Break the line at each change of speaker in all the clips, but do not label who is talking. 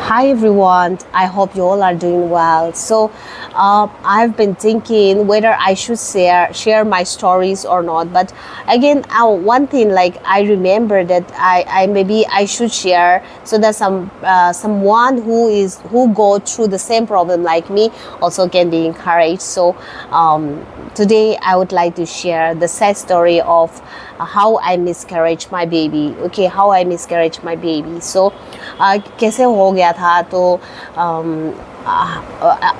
Hi everyone, I hope you all are doing well. I've been thinking whether I should share my stories or not. But again, one thing like I remember that I maybe I should share so that someone who go through the same problem like me also can be encouraged. Today I would like to share the sad story of how I miscarriage my baby. Okay, how I miscarriage my baby. कैसे हो गया था तो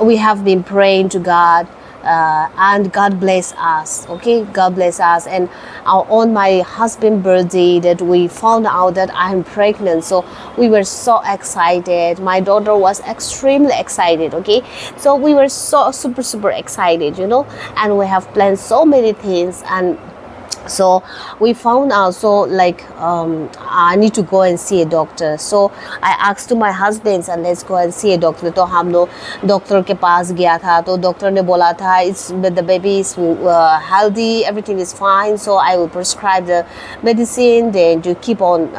we have been praying to God and God bless us. Okay, God bless us. And on my husband's birthday that we found out that I'm pregnant, so we were so excited. My daughter was extremely excited. Okay, so we were so super excited, and we have planned so many things. And so we found out, I need to go and see a doctor. So I asked to my husband and let's go and see a doctor. तो हम लोग doctor के पास गया था तो doctor ने बोला था the baby is healthy, everything is fine, so I will prescribe the medicine, then you keep on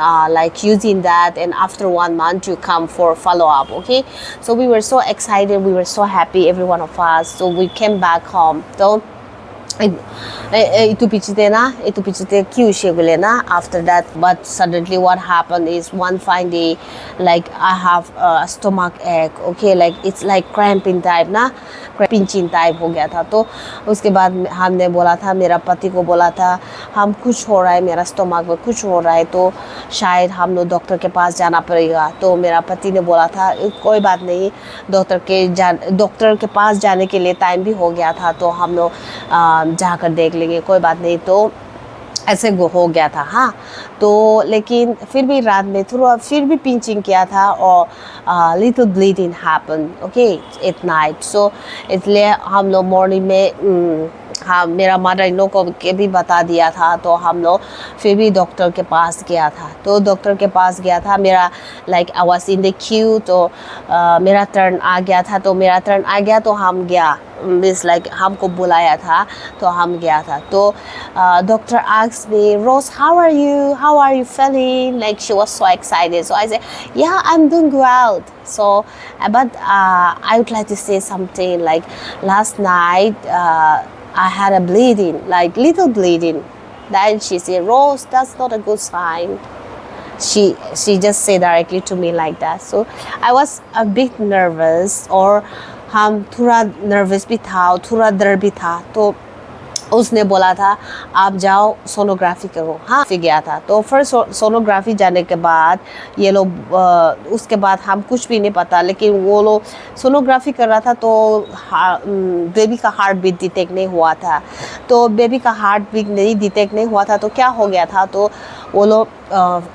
using that, and after 1 month you come for follow-up. Okay, so we were so excited, we were so happy, every one of us. So we came back home. So after that, but suddenly what happened is one fine day, like I have a stomach ache. Okay, like it's like cramping type ना, pinching type हो गया था. तो उसके बाद हमने बोला था, मेरा पति को बोला था हम कुछ हो रहा है, मेरा स्टोमक में कुछ हो रहा है, तो शायद हम लोग डॉक्टर के पास जाना पड़ेगा. तो मेरा पति ने बोला था कोई बात नहीं, डॉक्टर के पास जाने के लिए टाइम भी हो गया था, तो हम लोग जाकर देख लेंगे, कोई बात नहीं. तो ऐसे हो गया था. हाँ, तो लेकिन फिर भी रात में थोड़ा फिर भी पिंचिंग किया था और little bleeding happened. Okay, at night. So इसलिए हम लोग मॉर्निंग में हाँ, मेरा मदर इन लोग को के भी बता दिया था. तो हम लोग फिर भी डॉक्टर के पास गया था. तो डॉक्टर के पास गया था, मेरा I was in the Q. तो मेरा टर्न आ गया था. तो मेरा टर्न आ गया तो हम गया, मीन्स हमको बुलाया था तो हम गया था. तो doctor asked me, Rose, how are you feeling? Like she was so excited. So I said, yeah, I'm doing well. So but I would like to say something. Like last night I had a bleeding, like little bleeding. Then she said, Rose, that's not a good sign. She just said directly to me like that. So I was a bit nervous, और हम थोड़ा nervous भी था, थोड़ा डर भी था. तो उसने बोला था आप जाओ सोनोग्राफी करो. हाँ, फिर गया था. तो फर्स्ट सोनोग्राफी जाने के बाद ये लोग उसके बाद हम कुछ भी नहीं पता, लेकिन वो लोग सोनोग्राफी कर रहा था तो बेबी का हार्ट बीट डिटेक्ट नहीं हुआ था. तो बेबी का हार्ट बीट नहीं डिटेक्ट नहीं हुआ था तो क्या हो गया था, तो वो लोग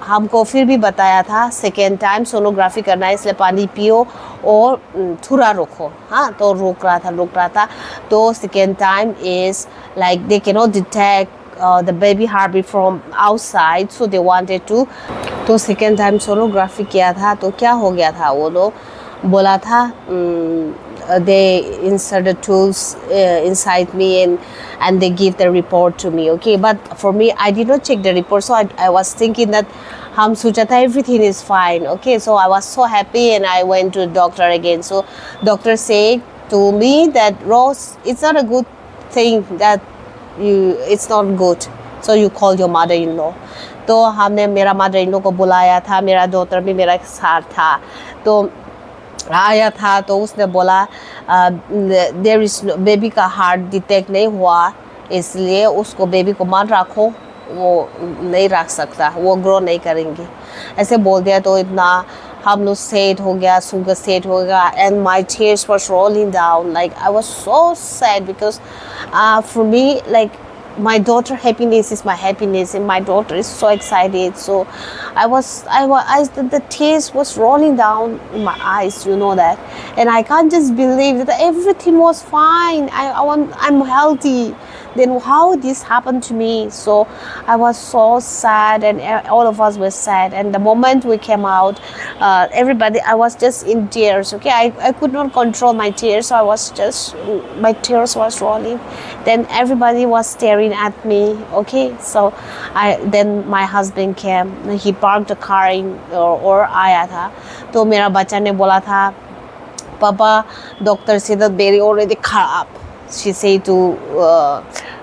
हमको फिर भी बताया था सेकेंड टाइम सोनोग्राफी करना है, इसलिए पानी पियो और थोड़ा रोको. हाँ, तो रोक रहा था. तो second time is like they cannot detect the baby heartbeat from outside, so they wanted to. तो सेकेंड टाइम सोनोग्राफी किया था तो क्या हो गया था, वो लोग बोला था they insert the tools inside me and they give the report to me. Okay, but for me I did not check the report, so I was thinking that हम सोचा था everything is fine. Okay, so I was so happy and I went to the doctor again. So doctor said to me that Rose, it's not a good thing that it's not good, so you call your mother-in-law. तो हमने मेरा mother-in-law को बुलाया था, मेरा daughter भी मेरा साथ था. तो आया था तो उसने बोला there is no, बेबी का हार्ट डिटेक्ट नहीं हुआ, इसलिए उसको बेबी को मत रखो, वो नहीं रख सकता, वो ग्रो नहीं करेंगे, ऐसे बोल दिया. तो इतना हम लोग सेट हो गया, सुगर सेट हो गया, and my tears was rolling down. Like I was so sad because for me, like my daughter happiness is my happiness, and my daughter is so excited. So the tears was rolling down in my eyes, that, and I can't just believe that everything was fine. I'm healthy. then how this happened to me. So I was so sad, and all of us were sad. And the moment we came out, everybody, I was just in tears. Okay, I could not control my tears, so I was just, my tears was rolling. Then everybody was staring at me. Okay, so then my husband came. He parked the car in और आया था. तो मेरा बच्चा ने बोला था, Papa, doctor said that Berry already kharab. She said to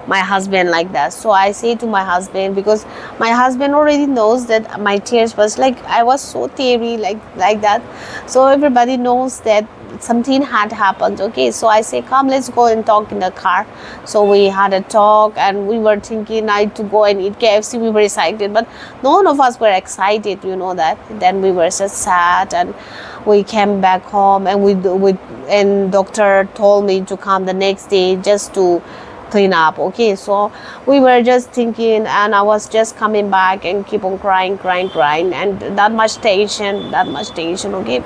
my husband like that. So I say to my husband, because my husband already knows that my tears was like, I was so teary like that. So everybody knows that something had happened. Okay, so I say, come, let's go and talk in the car. So we had a talk, and we were thinking night to go and eat KFC. We were excited, but none of us were excited, you know that. Then we were just sad, and we came back home, and and doctor told me to come the next day just to clean up. Okay, so we were just thinking, and I was just coming back and keep on crying, and that much tension. Okay,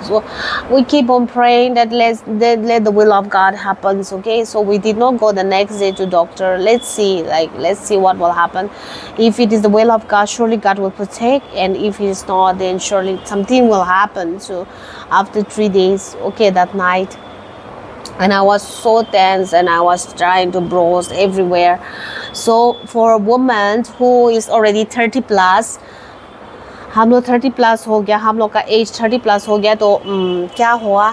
so we keep on praying that let the will of God happens. Okay, so we did not go the next day to doctor. Let's see what will happen. If it is the will of God, surely God will protect, and if it is not, then surely something will happen. So after 3 days, okay, that night, and I was so tense, and I was trying to browse everywhere. So for a woman who is already 30 plus, हम लोग 30 plus हो गया, हम लोग का as 30 plus हो गया, तो क्या हुआ,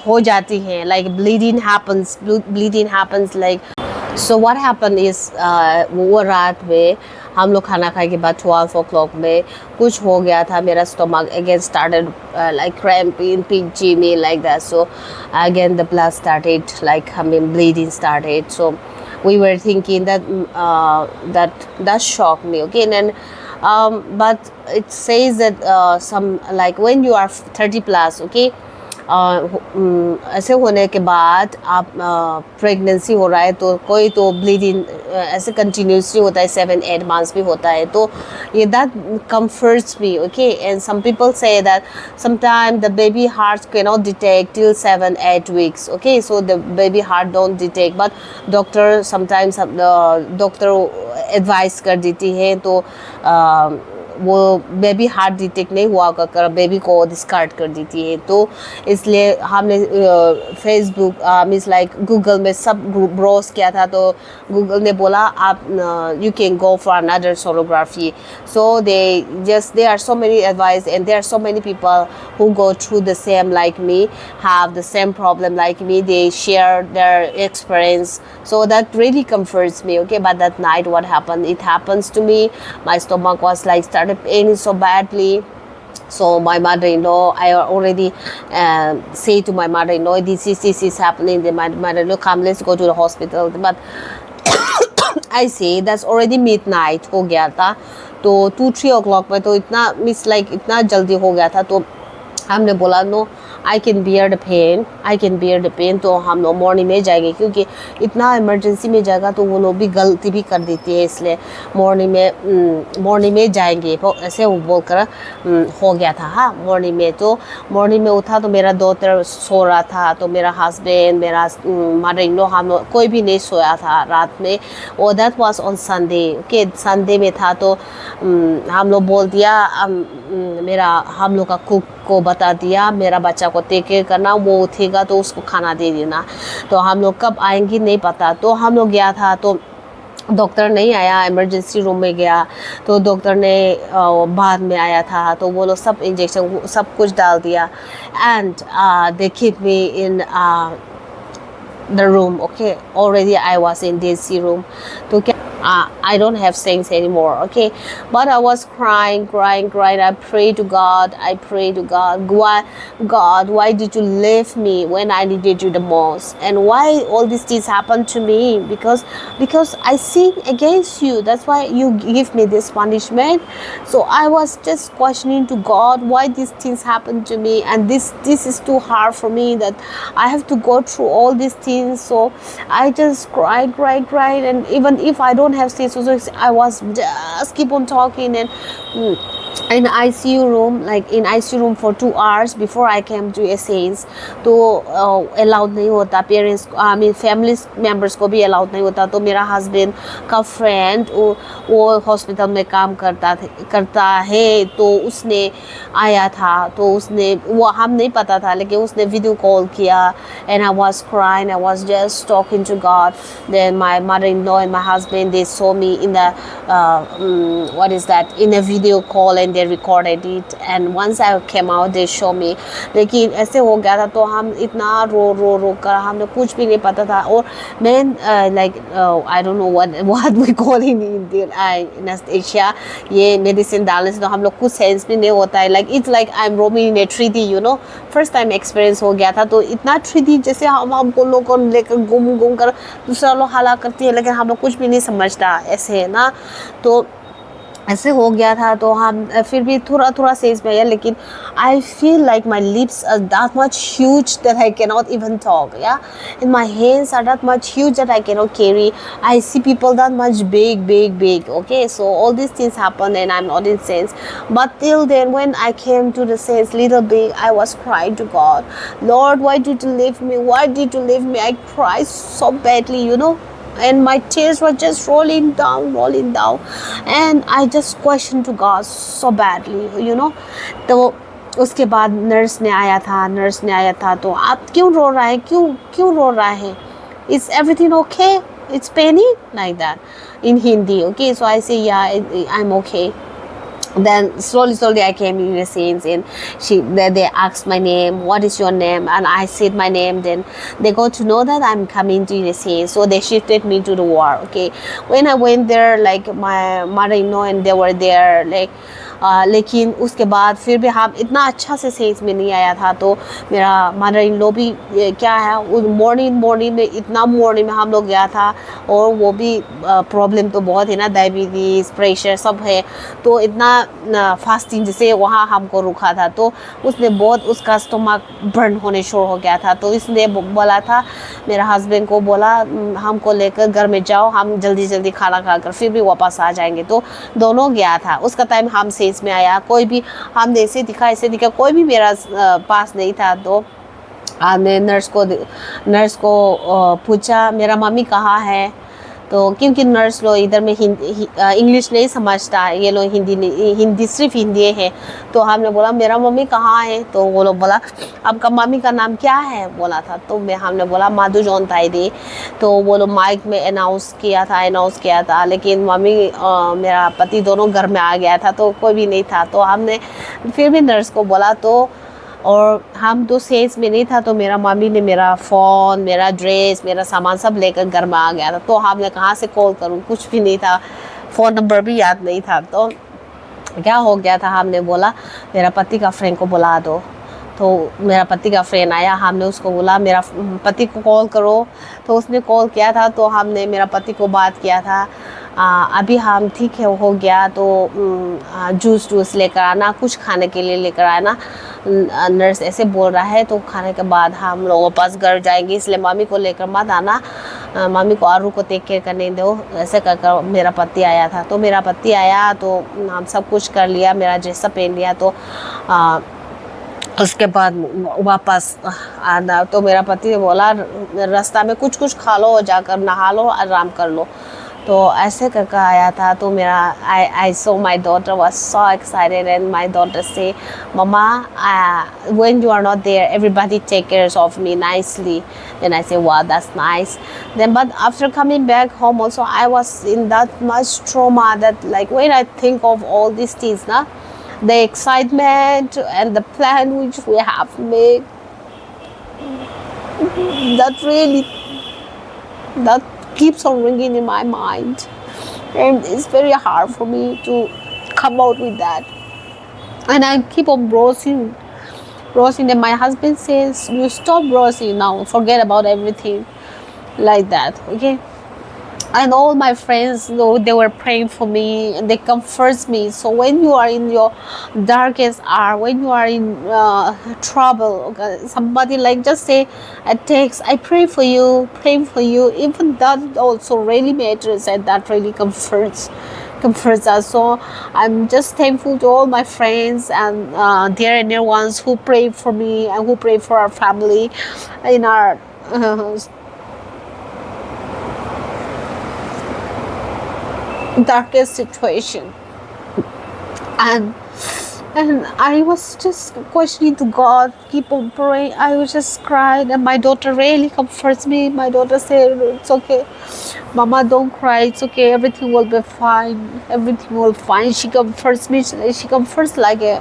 हो जाती है, like bleeding happens like. So what happen is, वो रात में हम लोग खाना खाए के बाद 12 o'clock में कुछ हो गया था. मेरा stomach again started like cramping, pinching me like that. So again the blood started, like bleeding started. So we were thinking that that shocked me. Okay, and then but it says that some, like when you are 30 plus, okay, ऐसे होने के बाद आप pregnancy हो रहा है, तो कोई तो ब्लीडिंग ऐसे कंटिन्यूसली होता है, 7-8 months भी होता है, तो ये that comforts me. Okay, and some people say that sometimes the baby heart cannot detect till 7-8 weeks. Okay, so the baby heart don't detect, but doctor sometimes doctor advice कर देती है, तो वो बेबी हार्ट डिटेक्ट नहीं हुआ कर baby को discard कर देती है. तो इसलिए हमने फेसबुक मीन्स लाइक गूगल में सब ब्राउज किया था, तो गूगल ने बोला आप you can go for another sonography. So they are so many advice, and there are so many people who go through the same like me, have the same problem like me. They share their experience, so that really comforts me. Okay, but that night what happened, it happens to me. My stomach was like started paining so badly. So my mother-in-law, I already say to my mother-in-law, this is happening. Then my mother-in-law, come, let's go to the hospital. But I say that's already midnight हो गया था, तो 2-3 o'clock में तो इतना miss like इतना जल्दी हो गया था, तो हमने बोला no, I can bear the pain. तो हम लोग मॉर्निंग में जाएंगे, क्योंकि इतना इमरजेंसी में जाएगा तो वो लोग भी गलती भी कर देती है, इसलिए मॉर्निंग में जाएंगे ऐसे वो बोलकर हो गया था. हाँ, मॉर्निंग में, तो मॉर्निंग में उठा तो मेरा डॉटर सो रहा था, तो मेरा हस्बैंड, मेरा मदर इन लॉ, हम लोग कोई भी नहीं सोया था रात में. और that was on Sunday. Okay, Sunday में था, तो हम लोग बोल दिया, हम लोग का कुक को बता दिया, मेरा बच्चा को टेक केयर करना, वो उठेगा तो उसको खाना दे देना. तो हम लोग कब आएंगे नहीं पता. तो हम लोग गया था, तो डॉक्टर नहीं आया, इमरजेंसी रूम में गया, तो डॉक्टर ने बाद में आया था, तो वो लोग सब इंजेक्शन सब कुछ डाल दिया. And they keep me in the room. Okay, already I was in DC room. तो क्या I don't have sense anymore. Okay, but I was crying. I pray to God. God, why did you leave me when I needed you the most? And why all these things happened to me? Because I sin against you. That's why you give me this punishment. So I was just questioning to God, why these things happen to me, and this is too hard for me, that I have to go through all these things. So I just cried, and even if I don't have sense, I was just keep on talking, and in ICU room, like in ICU room for 2 hours before I came to essays. तो allowed नहीं होता parents, I mean family members को भी allowed नहीं होता. तो मेरा husband का फ्रेंड वो हॉस्पिटल में काम करता है, तो उसने आया था. तो उसने, वो हम नहीं पता था, लेकिन उसने वीडियो कॉल किया. And I was crying, I was just talking to God. Then my mother in law and my husband they saw me in the what is that, in a video call, and they recorded it. And once I came out they show me. लेकिन ऐसे हो गया था, तो हम इतना रो कर, हमने कुछ भी नहीं पता था. और मैं like I don't know what we call in Asia, ये मेडिसिन डालने से तो हम लोग कुछ सेंस भी नहीं होता है. like it's like I'm roaming in a 3D, you know. First time experience हो गया था. तो इतना 3D जैसे हमको लोग को लेकर घूम कर दूसरा लोग हला करती है, लेकिन हम लोग कुछ भी नहीं समझता ऐसे है ना. तो ऐसे हो गया था. तो हम फिर भी थोड़ा सेंस में आया, लेकिन I feel like my lips are that much huge that I can not even talk, या and my hands are that much huge that I can not carry. I see people that much big, okay. So all these things happen and I'm not in sense. But till then, when I came to the sense little bit, I was crying to God, Lord, why did you leave me? I cried so badly, you know. And my tears were just rolling down, and I just questioned to God so badly, you know. तो उसके बाद nurse ने आया था. तो आप क्यों रो रहा है, क्यों रो रहा है, is everything okay, it's paining, like that in Hindi, okay. So I say, yeah, I'm okay. Then slowly I came in the scenes, and they asked my name, what is your name, and I said my name. Then they got to know that I'm coming to the scene, so they shifted me to the ward, okay. When I went there, like my mother-in-law and they were there, like लेकिन उसके बाद फिर भी हम इतना अच्छा से sense में नहीं आया था. तो मेरा मदर इन लॉ भी क्या है, मॉर्निंग में इतना मॉर्निंग में हम लोग गया था. और वो भी प्रॉब्लम तो बहुत है ना, डायबिटीज़, प्रेशर सब है. तो इतना फास्टिंग जैसे वहाँ हमको रुका था. तो उसने बहुत, उसका स्टमक बर्न होने शुरू हो गया था. तो इसने बोला था, मेरा हस्बैंड को बोला, हमको लेकर घर में जाओ, हम जल्दी खाना खाकर फिर भी वापस आ जाएंगे. तो दोनों गया था. उसका टाइम हम सेंस में आया, कोई भी हमने ऐसे दिखा, कोई भी मेरा पास नहीं था. तो हमने नर्स को पूछा, मेरा मम्मी कहाँ है. तो क्योंकि नर्स लोग इधर में इंग्लिश नहीं समझता, ये लोग हिंदी सिर्फ हिंदी है. तो हमने बोला, मेरा मम्मी कहाँ है. तो वो लोग बोला, आपका मम्मी का नाम क्या है, बोला था. तो हमने बोला, माधु जॉन ताइदी. तो वो लोग माइक में अनाउंस किया था. लेकिन मम्मी मेरा पति दोनों घर में आ गया था, तो कोई भी नहीं था. तो हमने फिर भी नर्स को बोला. तो और हम तो सेल्स में नहीं था. तो मेरा मम्मी ने मेरा फ़ोन, मेरा ड्रेस, मेरा सामान सब लेकर घर में आ गया था. तो हमने कहाँ से कॉल करूँ, कुछ भी नहीं था, फ़ोन नंबर भी याद नहीं था. तो क्या हो गया था, हमने बोला मेरा पति का फ्रेंड को बुला दो. तो मेरा पति का फ्रेंड आया, हमने उसको बोला मेरा पति को कॉल करो. तो उसने कॉल किया था. तो हमने मेरा पति को बात किया था, अभी हम ठीक है, हो गया. तो जूस लेकर आना, कुछ खाने के लिए लेकर आना, नर्स ऐसे बोल रहा है. तो खाने के बाद हम लोग वापस घर जाएंगे, इसलिए मम्मी को लेकर मत आना, मम्मी को आरू को टेक केयर करने दो. ऐसे कर मेरा पति आया था. तो मेरा पति आया, तो हम सब कुछ कर लिया, मेरा ड्रेस पहन लिया. तो उसके बाद वापस आना. तो मेरा पति ने बोला, रास्ता में कुछ खा लो, जाकर नहा लो, आराम कर लो. तो ऐसे करके आया था. तो मेरा I saw my daughter was so excited, and my daughter say, Mama, when you are not there, everybody take care of me nicely. Then I say, wow, that's nice. Then but after coming back home also, I was in that much trauma that like when I think of all these things, the excitement and the plan which we have made, that keeps on ringing in my mind, and it's very hard for me to come out with that. And I keep on browsing. And my husband says, you stop browsing now, forget about everything, like that, okay. And all my friends, they were praying for me and they comfort me. So when you are in your darkest hour, when you are in trouble, okay, somebody like just say a text, I pray for you, even that also really matters, and that really comforts comforts us. So I'm just thankful to all my friends and dear and near ones who pray for me and who pray for our family in our darkest situation. and and I was just questioning to God, keep on praying. I was just crying, and my daughter really comforts me. My daughter said, "It's okay, Mama, don't cry. It's okay. Everything will be fine. Everything will fine." She comforts me. She comforts like a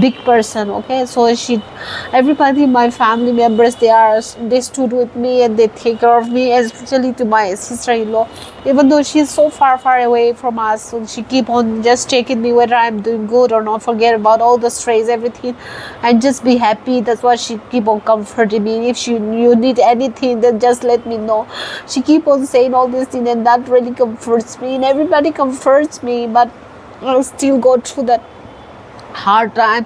big person. Okay, so everybody, my family members, they stood with me and they take care of me, especially to my sister-in-law. Even though she's so far away from us, so she keep on just checking me whether I'm doing good or not. Forget about all the stress, everything, and just be happy. That's why she keep on comforting me. If you need anything, then just let me know. She keep on saying all these things, and that really comforts me. And everybody comforts me, but I still go through that hard time.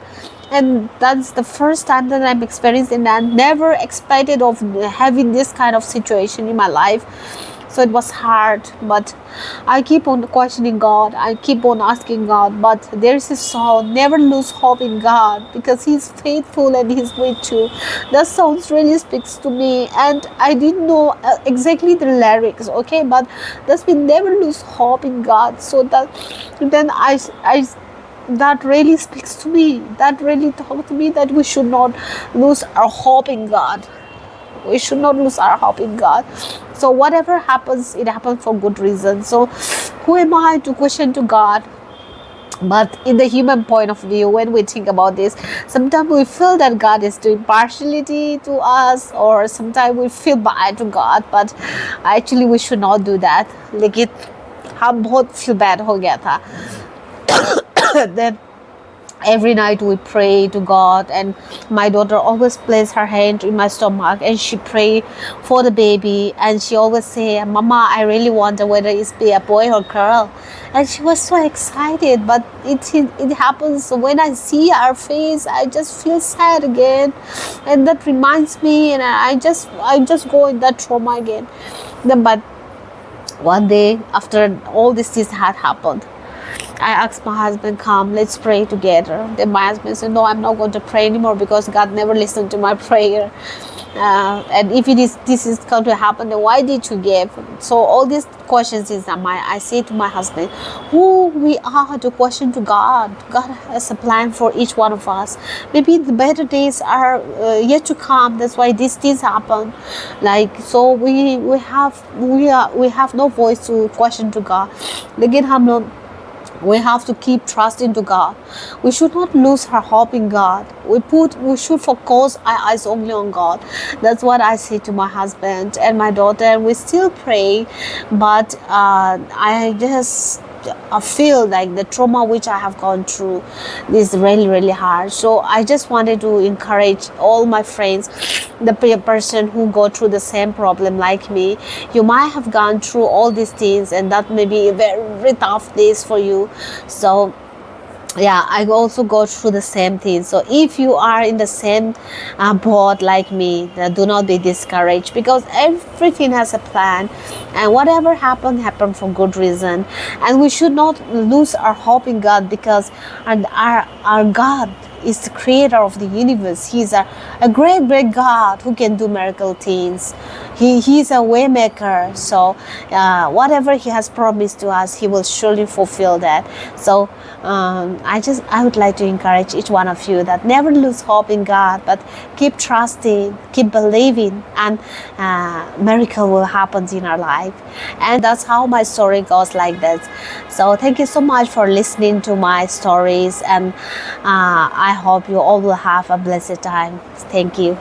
And that's the first time that I'm experiencing that. I never expected of having this kind of situation in my life. So it was hard, but I keep on questioning God. I keep on asking God, but there's a song, never lose hope in God, because He's faithful and He's with you. That song really speaks to me, and I didn't know exactly the lyrics, okay, but that's been never lose hope in God. So then I that really speaks to me. That really talked to me that we should not lose our hope in God. We should not lose our hope in God. So whatever happens, it happens for good reason. So who am I to question to God? But in the human point of view, when we think about this, sometimes we feel that God is doing partiality to us, or sometimes we feel bad to God. But actually, we should not do that. लेकिन हम बहुत feel bad हो गया था. Then every night we pray to God, and my daughter always places her hand in my stomach and she pray for the baby, and she always say, "Mama, I really wonder whether it's be a boy or girl." And she was so excited, but it happens when I see her face, I just feel sad again, and that reminds me, and I just go in that trauma again. But one day after all these things had happened, I asked my husband, "Come, let's pray together." Then my husband said, "No, I'm not going to pray anymore, because God never listened to my prayer. And if this is going to happen, then why did you give?" So all these questions I say to my husband, who we are to question to God. God has a plan for each one of us. Maybe the better days are yet to come. That's why these things happen. So we have no voice to question to God. Again, we have to keep trusting to God. We should not lose our hope in God. We should focus our eyes only on God. That's what I say to my husband and my daughter. We still pray, but I feel like the trauma which I have gone through is really, really hard. So I just wanted to encourage all my friends, the person who go through the same problem like me. You might have gone through all these things, and that may be a very tough days for you. So yeah, I also go through the same thing. So if you are in the same boat like me, do not be discouraged, because everything has a plan, and whatever happened for good reason. And we should not lose our hope in God, because our God is the creator of the universe. He's a great God who can do miracle things. He's a way maker. So whatever He has promised to us, He will surely fulfill that. So I would like to encourage each one of you that never lose hope in God, but keep trusting, keep believing, and miracle will happen in our life. And that's how my story goes like this. So thank you so much for listening to my stories, and I hope you all will have a blessed time. Thank you.